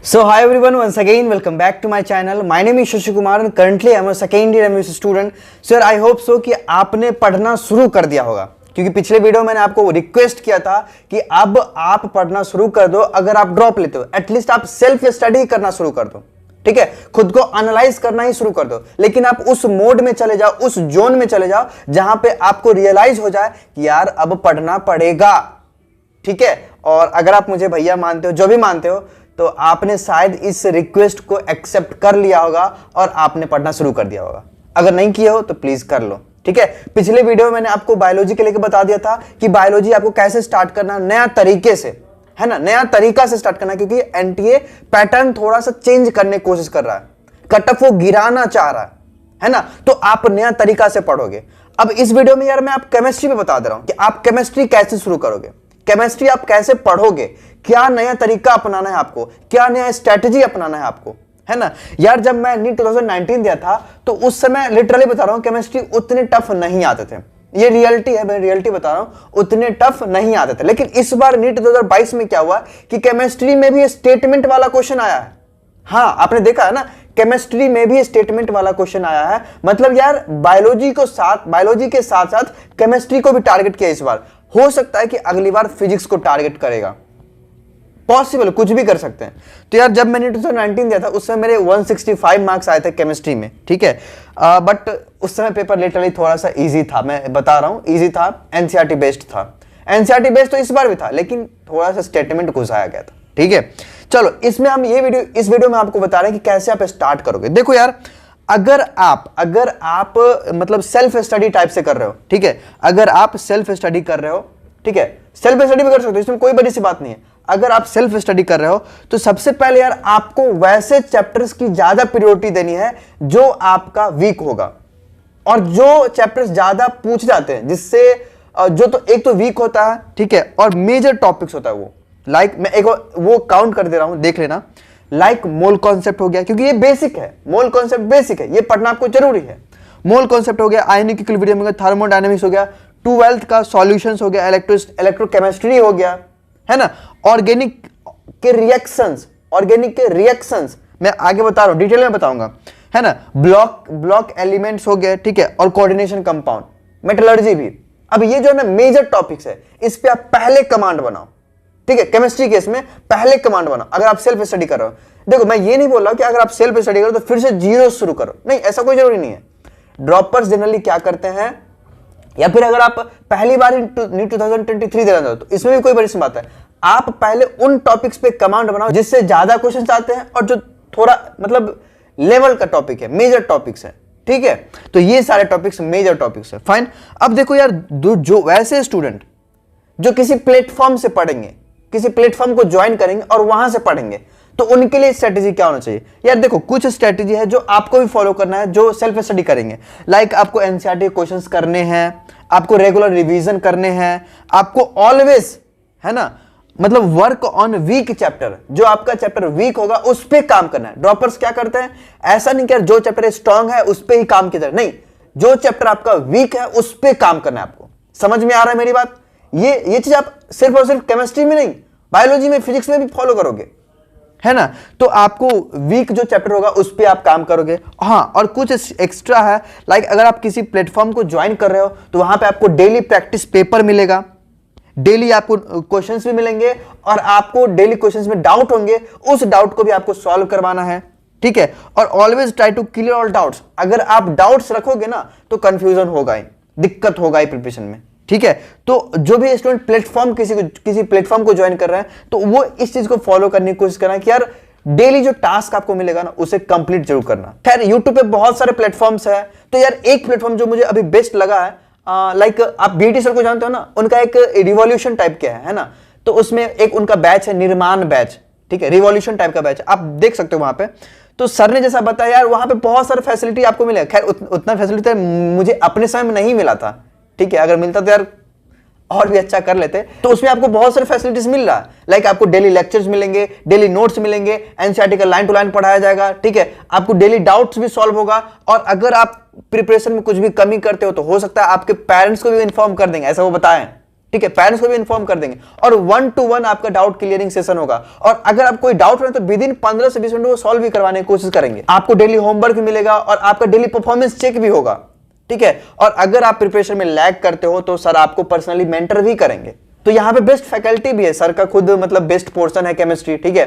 So hi everyone, once again welcome back to my channel. My name is Shashi Kumar and currently I am a second year MSc student. Sir, I hope so कि आपने पढ़ना शुरू कर दिया होगा, क्योंकि पिछले video मैंने आपको रिक्वेस्ट किया था कि अब आप पढ़ना शुरू कर दो। अगर आप ड्रॉप लेते हो एटलीस्ट आप सेल्फ स्टडी करना शुरू कर दो, ठीक है, खुद को एनालाइज करना ही शुरू कर दो। लेकिन आप उस मोड में चले जाओ, उस जोन में चले जाओ जहां पे आपको रियलाइज हो जाए कि यार अब पढ़ना पड़ेगा, ठीक है। और अगर आप मुझे भैया मानते हो, जो भी मानते हो, तो आपने शायद इस रिक्वेस्ट को एक्सेप्ट कर लिया होगा और आपने पढ़ना शुरू कर दिया होगा। अगर नहीं किया हो तो प्लीज कर लो, ठीक है। पिछले वीडियो में मैंने आपको बायोलॉजी के लेके बता दिया था कि बायोलॉजी आपको कैसे स्टार्ट करना, नया तरीके से, है ना, नया तरीका से स्टार्ट करना, क्योंकि एनटीए पैटर्न थोड़ा सा चेंज करने की कोशिश कर रहा है, कट ऑफ वो गिराना चाह रहा है ना, तो आप नया तरीका से पढ़ोगे। अब इस वीडियो में यार मैं आप केमिस्ट्री में बता दे रहा हूं कि आप केमिस्ट्री कैसे शुरू करोगे, केमिस्ट्री आप कैसे पढ़ोगे, क्या नया तरीका अपनाना है आपको, क्या नया स्ट्रेटजी अपनाना है आपको, है ना। यार जब मैं नीट 2019 दिया था तो उस समय लिटरली बता रहा हूं केमिस्ट्री उतने टफ नहीं आते थे, ये रियलिटी है, मैं रियलिटी बता रहा हूं, उतने टफ नहीं आते थे। लेकिन इस बार नीट 2022 में क्या हुआ कि केमिस्ट्री में भी स्टेटमेंट वाला क्वेश्चन आया है। हाँ, आपने देखा है ना, केमिस्ट्री में भी स्टेटमेंट वाला क्वेश्चन आया है। मतलब यार बायोलॉजी के साथ साथ केमिस्ट्री को भी टारगेट किया इस बार। हो सकता है कि अगली बार फिजिक्स को टारगेट करेगा, पॉसिबल, कुछ भी कर सकते हैं। तो यार जब मैंने 2019 दिया था उस समय मेरे 165 मार्क्स आए थे केमिस्ट्री में, ठीक है। बट उस समय पेपर लिटरली थोड़ा सा इजी था, मैं बता रहा हूं, इजी था, एनसीईआरटी बेस्ड था। एनसीईआरटी बेस्ड तो इस बार भी था, लेकिन थोड़ा सा स्टेटमेंट घुसाया गया था, ठीक है। चलो इसमें हम इस वीडियो में आपको बता रहे हैं कि कैसे आप स्टार्ट करोगे। देखो यार, अगर आप मतलब सेल्फ स्टडी टाइप से कर रहे हो, ठीक है, अगर आप सेल्फ स्टडी कर रहे हो, ठीक है, सेल्फ स्टडी भी कर सकते हो, इसमें कोई बड़ी सी बात नहीं है। अगर आप सेल्फ स्टडी कर रहे हो तो सबसे पहले यार आपको वैसे चैप्टर्स की ज्यादा प्रायोरिटी देनी है जो आपका वीक होगा, और जो चैप्टर्स ज्यादा पूछ जाते हैं, जिससे जो तो एक तो वीक होता है, ठीक है, और मेजर टॉपिक्स होता है वो, लाइक मैं एक वो काउंट कर दे रहा हूं, देख लेना। लाइक मोल कॉन्सेप्ट हो गया, क्योंकि ये बेसिक है, मोल कॉन्सेप्ट बेसिक है, ये पढ़ना आपको जरूरी है। मोल कॉन्सेप्ट हो गया, आयनिक इक्विलिब्रियम हो गया, थर्मोडायनेमिक्स हो गया, 12th का सॉल्यूशंस हो गया, इलेक्ट्रोकेमिस्ट्री हो गया, है ना, ऑर्गेनिक के रिएक्शंस मैं आगे बता रहा हूं, डिटेल में बताऊंगा, है ना, ब्लॉक एलिमेंट्स हो गए, ठीक है, और कोऑर्डिनेशन कंपाउंड, मेटलर्जी भी। अब ये जो है ना मेजर टॉपिक्स है, इस पे आप पहले कमांड बनाओ, ठीक है। केमिस्ट्री केस में पहले कमांड बनाओ अगर आप सेल्फ स्टडी कर रहे हो। देखो मैं ये नहीं बोल रहा कि अगर आप सेल्फ स्टडी करो तो फिर से जीरो शुरू करो, नहीं, ऐसा कोई जरूरी नहीं है। ड्रॉपर्स जनरली क्या करते हैं, या फिर अगर आप पहली बार नीट 2023 देना चाहते हो तो इसमें भी कोई बड़ी सी बात है, आप पहले उन टॉपिक्स पे कमांड बनाओ जिससे ज्यादा क्वेश्चंस आते हैं और जो थोड़ा मतलब लेवल का टॉपिक है, मेजर टॉपिक्स है, ठीक है। तो ये सारे टॉपिक्स मेजर टॉपिक्स है, फाइन। अब देखो यार, जो वैसे स्टूडेंट जो किसी प्लेटफॉर्म से पढ़ेंगे, किसी प्लेटफॉर्म को ज्वाइन करेंगे और वहां से पढ़ेंगे, तो उनके लिए स्ट्रेटेजी क्या होना चाहिए। यार देखो, कुछ स्ट्रेटेजी है जो आपको भी फॉलो करना है जो सेल्फ स्टडी करेंगे। लाइक आपको एनसीईआरटी क्वेश्चंस करने हैं, आपको रेगुलर रिवीजन करने हैं, आपको ऑलवेज, है ना, मतलब वर्क ऑन वीक चैप्टर, जो आपका चैप्टर वीक होगा उस पर काम करना है। ड्रॉपर्स क्या करते हैं, ऐसा नहीं कि जो चैप्टर स्ट्रांग है उस पर ही काम किया जाए, नहीं, जो चैप्टर आपका वीक है उस पर काम करना है आपको। समझ में आ रहा है मेरी बात। ये चीज आप सिर्फ और सिर्फ केमिस्ट्री में नहीं, बायोलॉजी में, फिजिक्स में भी फॉलो करोगे, है ना। तो आपको वीक जो चैप्टर होगा उस पे आप काम करोगे। हाँ, और कुछ एक्स्ट्रा है, लाइक अगर आप किसी प्लेटफॉर्म को ज्वाइन कर रहे हो तो वहां पे आपको डेली प्रैक्टिस पेपर मिलेगा, डेली आपको क्वेश्चंस भी मिलेंगे, और आपको डेली क्वेश्चंस में डाउट होंगे, उस डाउट को भी आपको सॉल्व करवाना है, ठीक है। और always try to clear all doubts. अगर आप डाउट्स रखोगे ना तो कंफ्यूजन होगा ही, दिक्कत होगा ही प्रिपरेशन में, ठीक है। तो जो भी स्टूडेंट प्लेटफॉर्म किसी प्लेटफॉर्म को ज्वाइन कर रहे हैं तो वो इस चीज को फॉलो करने की कोशिश करना कि यार डेली जो टास्क आपको मिलेगा ना उसे कंप्लीट जरूर करना। खैर यूट्यूब पे बहुत सारे प्लेटफॉर्म्स है, तो यार एक प्लेटफॉर्म जो मुझे अभी बेस्ट लगा है, लाइक आप बीटी सर को जानते हो ना, उनका एक रिवॉल्यूशन टाइप का है ना, तो उसमें एक उनका बैच है निर्माण बैच, ठीक है, रिवॉल्यूशन टाइप का बैच, आप देख सकते हो वहां पे। तो सर ने जैसा बताया यार वहां पे बहुत सारे फैसिलिटी आपको मिलेगा। खैर उतना फैसिलिटी मुझे अपने समय में नहीं मिला था, ठीक है, अगर मिलता तो यार और भी अच्छा कर लेते। तो उसमें आपको बहुत सारे फैसिलिटीज मिल रहा है, लाइक आपको डेली लेक्चर्स मिलेंगे, डेली नोट्स मिलेंगे, एनसीईआरटी का लाइन टू लाइन पढ़ाया जाएगा, ठीक है, आपको डेली डाउट्स भी सॉल्व होगा। और अगर आप प्रिपरेशन में कुछ भी कमी करते हो तो हो सकता है आपके पेरेंट्स को भी इन्फॉर्म कर देंगे, ऐसा वो बताएं, ठीक है, पेरेंट्स को भी इन्फॉर्म कर देंगे और 1-to-1 आपका डाउट क्लियरिंग सेशन होगा। और अगर आप कोई डाउट है तो विद इन 15 से 20 मिनट वो सॉल्व भी करवाने की कोशिश करेंगे। आपको डेली होमवर्क मिलेगा और आपका डेली परफॉर्मेंस चेक भी होगा, ठीक है। और अगर आप प्रिपरेशन में लैग करते हो तो सर आपको पर्सनली मेंटर भी करेंगे। तो यहाँ पे बेस्ट फैकल्टी भी है, सर का खुद मतलब बेस्ट पोर्शन है केमिस्ट्री, ठीक है।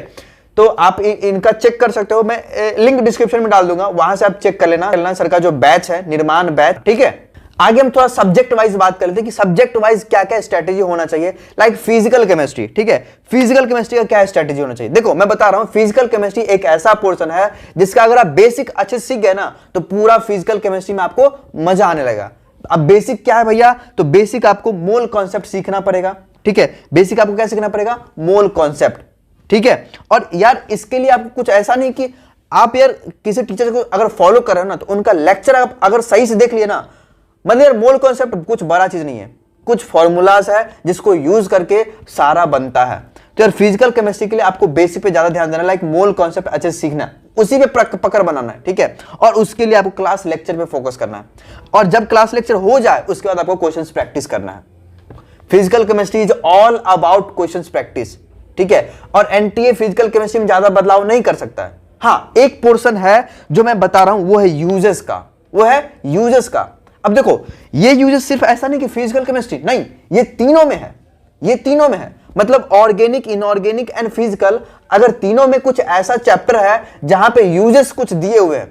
तो आप इनका चेक कर सकते हो, मैं लिंक डिस्क्रिप्शन में डाल दूंगा, वहां से आप चेक कर लेना सर का जो बैच है, निर्माण बैच, ठीक है। आगे हम थोड़ा सब्जेक्ट वाइज बात कर लेते हैं कि सब्जेक्ट वाइज क्या क्या स्ट्रेटेजी होना चाहिए। लाइक फिजिकल केमिस्ट्री, ठीक है, फिजिकल केमिस्ट्री का क्या स्ट्रेटेजी होना चाहिए। देखो मैं बता रहा हूं, फिजिकल केमिस्ट्री एक ऐसा पोर्शन है जिसका अगर आप बेसिक अच्छे से सीख गए ना तो पूरा फिजिकल केमिस्ट्री में आपको मजा आने लगेगा। अब बेसिक क्या है भैया, तो बेसिक आपको मोल कॉन्सेप्ट सीखना पड़ेगा, ठीक है। बेसिक आपको क्या सीखना पड़ेगा, मोल कॉन्सेप्ट, ठीक है। और यार इसके लिए आपको कुछ ऐसा नहीं कि आप यार किसी टीचर को अगर फॉलो कर रहे हो ना तो उनका लेक्चर आप अगर सही से देख लिए ना, मतलब यार मोल कॉन्सेप्ट कुछ बड़ा चीज नहीं है, कुछ फॉर्मूलाज है जिसको यूज करके सारा बनता है। तो यार फिजिकल केमिस्ट्री के लिए आपको बेसिक पे ज्यादा ध्यान देना, लाइक मोल कॉन्सेप्ट अच्छे से सीखना है, उसी पे पकड़ बनाना है, ठीक है। और उसके लिए आपको क्लास लेक्चर पे फोकस करना है। और जब क्लास लेक्चर हो जाए उसके बाद आपको क्वेश्चंस प्रैक्टिस करना है। Physical chemistry is all about questions practice, ठीक है। और एनटीए फिजिकल केमिस्ट्री में ज्यादा बदलाव नहीं कर सकता है। हाँ, एक पोर्शन है जो मैं बता रहा हूं, वो है यूजेस का, वो है यूजेस का। अब देखो ये यूजेस सिर्फ ऐसा नहीं कि फिजिकल केमिस्ट्री, नहीं, ये तीनों में है, ये तीनों में है। मतलब ऑर्गेनिक, इनऑर्गेनिक एंड फिजिकल, अगर तीनों में कुछ ऐसा चैप्टर है जहां पे यूजेस कुछ दिए हुए हैं,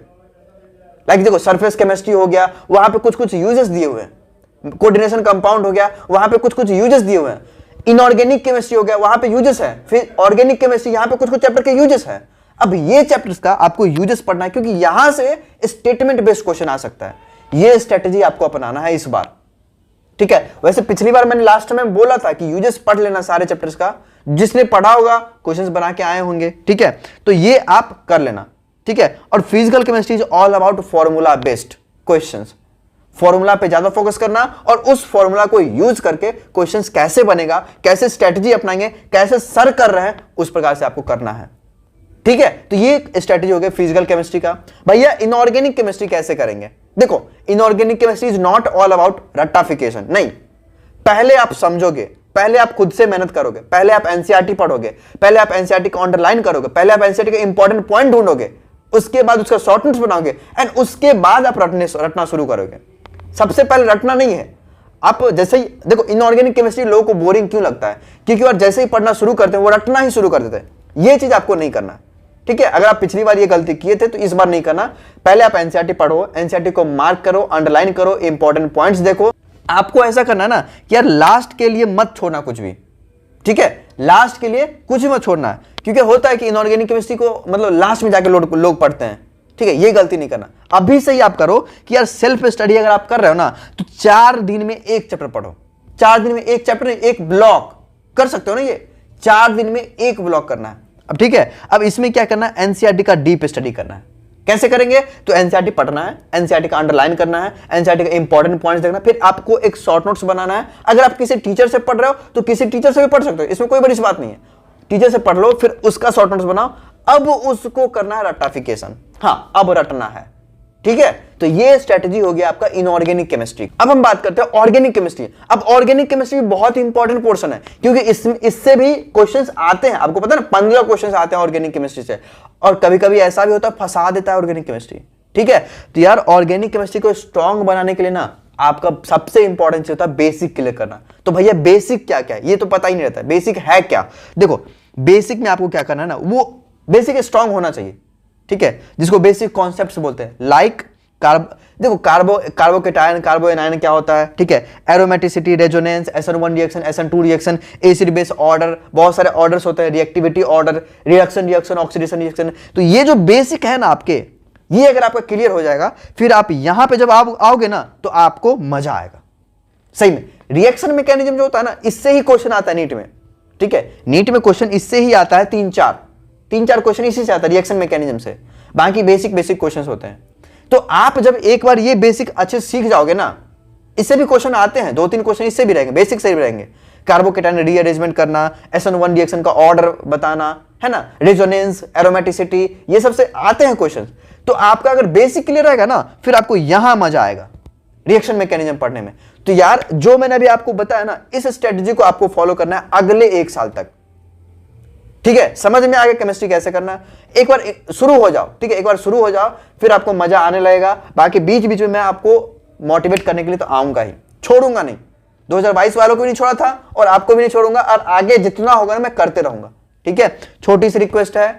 लाइक देखो सरफेस केमिस्ट्री हो गया, वहां पे कुछ कुछ यूजेस दिए हुए हैं, कोऑर्डिनेशन कंपाउंड हो गया, वहां पे कुछ कुछ यूजेस दिए हुए हैं, इनऑर्गेनिक केमिस्ट्री हो गया, वहां पे यूजेस है, फिर ऑर्गेनिक केमिस्ट्री, यहां पे कुछ कुछ चैप्टर के यूजेस है। अब ये चैप्टर्स का आपको यूजेस पढ़ना है क्योंकि यहां से स्टेटमेंट बेस्ड क्वेश्चन आ सकता है। ये स्ट्रेटेजी आपको अपनाना है इस बार, ठीक है। वैसे पिछली बार मैंने लास्ट में बोला था कि यूजेस पढ़ लेना सारे चैप्टर्स का, जिसने पढ़ा होगा क्वेश्चंस बना के आए होंगे, ठीक है। तो ये आप कर लेना, ठीक है। और physical chemistry is all about formula based questions, formula पे ज्यादा फोकस करना और उस फॉर्मूला को यूज करके क्वेश्चंस कैसे बनेगा, कैसे स्ट्रेटेजी अपनाएंगे, कैसे सर कर रहे हैं, उस प्रकार से आपको करना है, ठीक है। तो ये स्ट्रेटेजी हो गया फिजिकल केमिस्ट्री का। भैया इनऑर्गेनिक केमिस्ट्री कैसे करेंगे, देखो inorganic chemistry is not all about रट्टाफिकेशन, नहीं। पहले आप समझोगे, पहले आप खुद से मेहनत करोगे, पहले आप एनसीईआरटी पढ़ोगे, पहले आप एनसीईआरटी को अंडरलाइन करोगे, पहले आप एनसीईआरटी के इंपॉर्टेंट पॉइंट ढूंढोगे, उसके बाद उसका शॉर्ट नोट्स बनाओगे एंड उसके बाद आप रटना शुरू करोगे। सबसे पहले रटना नहीं है। आप जैसे ही देखो इनऑर्गेनिक केमिस्ट्री लोगों को बोरिंग क्यों लगता है, क्योंकि और जैसे ही पढ़ना शुरू करते हैं वो रटना ही शुरू कर देते हैं। ये चीज आपको नहीं करना, ठीक है। अगर आप पिछली बार ये गलती किए थे तो इस बार नहीं करना। पहले आप एनसीईआरटी पढ़ो, एनसीईआरटी को मार्क करो, अंडरलाइन करो, इंपॉर्टेंट पॉइंट्स देखो। आपको ऐसा करना है ना कि यार लास्ट के लिए मत छोड़ना कुछ भी, ठीक है। लास्ट के लिए कुछ भी मत छोड़ना है, क्योंकि होता है कि इनऑर्गेनिक केमिस्ट्री को मतलब लास्ट में जाके लोग पढ़ते हैं, ठीक है। ये गलती नहीं करना। अभी से ही आप करो कि यार सेल्फ स्टडी अगर आप कर रहे हो ना तो 4 दिन में एक चैप्टर पढ़ो, 4 दिन में एक चैप्टर, एक ब्लॉक कर सकते हो ना, ये 4 दिन में एक ब्लॉक करना है। अब ठीक है, अब इसमें क्या करना है, एनसीईआरटी का डीप स्टडी करना है। कैसे करेंगे, तो एनसीईआरटी पढ़ना है, एनसीईआरटी का अंडरलाइन करना है, एनसीईआरटी का इंपॉर्टेंट पॉइंट्स देखना, फिर आपको एक शॉर्ट नोट्स बनाना है। अगर आप किसी टीचर से पढ़ रहे हो तो किसी टीचर से भी पढ़ सकते हो, इसमें कोई बड़ी बात नहीं है। टीचर से पढ़ लो, फिर उसका शॉर्ट नोट्स बनाओ, अब उसको करना है रट्टाफिकेशन। हाँ, अब रटना है, ठीक है। तो ये स्ट्रेटजी हो गया आपका इनऑर्गेनिक केमिस्ट्री। अब हम बात करते हैं ऑर्गेनिक केमिस्ट्री। अब ऑर्गेनिक केमिस्ट्री बहुत इंपॉर्टेंट पोर्शन है, क्योंकि इससे भी क्वेश्चंस आते हैं। आपको पता है ना, 15 क्वेश्चंस आते हैं ऑर्गेनिक केमिस्ट्री से, और कभी कभी ऐसा भी होता है फंसा देता है ऑर्गेनिक केमिस्ट्री, ठीक है। तो यार ऑर्गेनिक केमिस्ट्री को स्ट्रॉन्ग बनाने के लिए ना आपका सबसे इंपॉर्टेंट चीज होता है बेसिक क्लियर करना। तो भैया बेसिक क्या क्या है ये तो पता ही नहीं रहता, बेसिक है क्या। देखो बेसिक में आपको क्या करना है ना, वो बेसिक स्ट्रॉन्ग होना चाहिए, ठीक है, जिसको बेसिक कॉन्सेप्ट्स बोलते हैं। लाइक देखो कार्बोकेटायन, कार्बोएनायन क्या होता है, ठीक है, aromaticity, resonance, SN1 reaction, SN2 reaction, acid base order, बहुत सारे ऑर्डर्स होते हैं, reactivity order, reaction, oxidation reaction. तो ये जो बेसिक है ना आपके, ये अगर आपका क्लियर हो जाएगा, फिर आप यहां पे जब आओगे ना तो आपको मजा आएगा सही में। रिएक्शन मैकेनिज्म जो होता है ना, इससे ही क्वेश्चन आता है नीट में, ठीक है। नीट में क्वेश्चन इससे ही आता है, 3-4 क्वेश्चन इसी से आता है, रिएक्शन मैकेनिज्म से। बाकी बेसिक क्वेश्चंस होते हैं। तो आप जब एक बार ये बेसिक अच्छे सीख जाओगे ना, इससे भी क्वेश्चन आते हैं, 2-3 क्वेश्चन इससे भी रहेंगे, बेसिक से भी रहेंगे। कार्बोकेटायन रीअरेंजमेंट करना, SN1 रिएक्शन का ऑर्डर बताना, है ना, रेजोनेंस, एरोमेटिसिटी, ये सबसे आते हैं क्वेश्चन। तो आपका अगर बेसिक क्लियर रहेगा ना, फिर आपको यहां मजा आएगा। रिएक्शन मैकेनिज्म पढ़ने में। तो यार जो मैंने अभी आपको बताया ना, इस स्ट्रेटजी को आपको फॉलो करना है अगले 1 साल तक। ठीक है, समझ में आ गया केमिस्ट्री कैसे करना है। एक बार शुरू हो जाओ, ठीक है, एक बार शुरू हो जाओ, फिर आपको मजा आने लगेगा। बाकी बीच बीच में मैं आपको मोटिवेट करने के लिए तो आऊंगा ही, छोड़ूंगा नहीं। 2022 वालों को भी नहीं छोड़ा था और आपको भी नहीं छोड़ूंगा, और आगे जितना होगा ना मैं करते रहूंगा। ठीक है, छोटी सी रिक्वेस्ट है,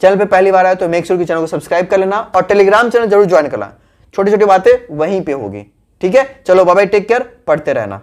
चैनल पे पहली बार आए तो मेक श्योर कि चैनल को सब्सक्राइब कर लेना और टेलीग्राम चैनल जरूर ज्वाइन करना। छोटी छोटी बातें वहीं पे होगी। ठीक है, चलो बाय बाय, टेक केयर, पढ़ते रहना।